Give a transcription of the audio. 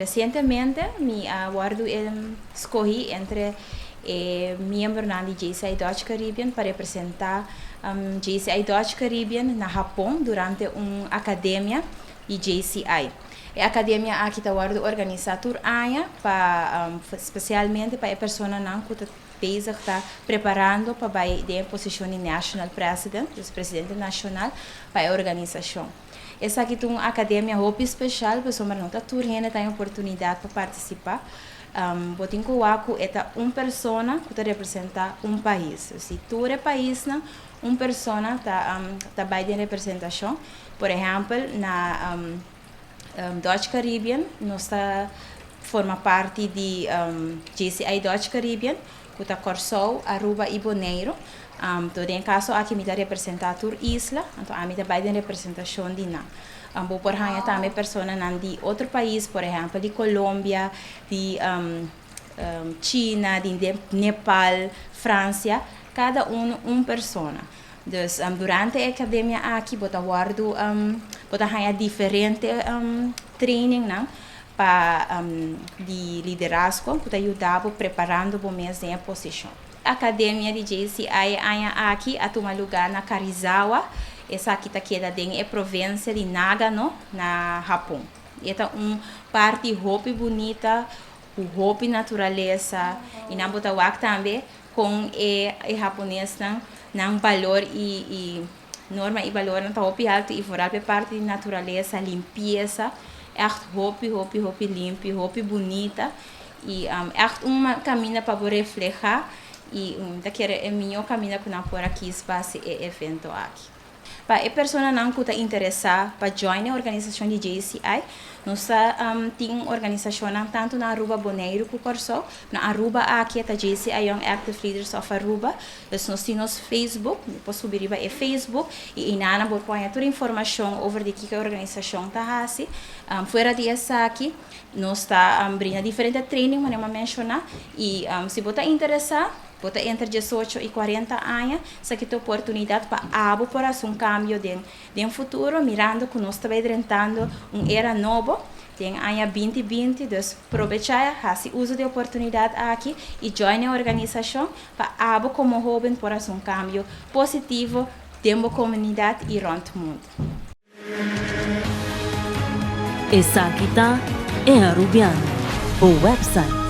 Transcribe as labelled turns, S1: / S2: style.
S1: Recientemente, me aguardo escolhi entre membro da JCI Dutch Caribbean para representar JCI Dutch Caribbean na Japão durante uma academia de JCI. A academia aqui está organizada por ANHA, especialmente para a pessoa que está preparando para a posição de National President, presidente nacional, para a organização. Essa aqui é uma academia muito especial, para a não tem a oportunidade para participar. Botinho Waku é uma pessoa que representa um país. Se tu é país, uma pessoa está bem em representação. Por exemplo, na Dutch Caribbean, nós forma parte de JCI Dutch Caribbean, que está Corsou, Aruba e Bonaire. Todo em caso, aqui me representa a isla, então a mim também tem representação de na. Por exemplo, também pessoas de outro país, por exemplo, de Colômbia, de China, de Nepal, França, cada uma pessoa. Então, durante a academia aqui, bota guardo, bota diferente training, para de liderazgo, para ajudar preparando para mesmo a posição. A academia de JCI aqui a tomar lugar na Karizawa. Essa aqui está queda em província de Nagano, na Japão. Esta é uma parte muito bonita, muito natureza, e na Botawak também com o japonês não valor e norma e valor não está muito alto e fora parte de natureza, limpeza, é muito limpa, muito bonita e é uma caminho para refletir e daquele é o melhor caminho que não por aqui espaço e evento aqui. Para a pessoa que está interessada para join a organização de JCI, nós temos organização tanto na Aruba Bonaire como Corsou. Na Aruba aqui está JCI Young Active Leaders of Aruba. Nós temos Facebook, posso subir para o Facebook e na vou pôr toda a informação sobre que a organização está assim. Fora disso aqui, nós está abrindo diferentes training, mas não mencionar e se você está interessado entre 18 e 40 anos, essa aqui é a oportunidade para fazer um cambio de futuro, mirando que nós estamos entrando uma era nova, tem ano 2020, então aproveitar, fazer uso da oportunidade aqui e join a organização para como jovem fazer um cambio positivo dentro da comunidade e durante o mundo.
S2: Essa aqui está é Arubiano, o website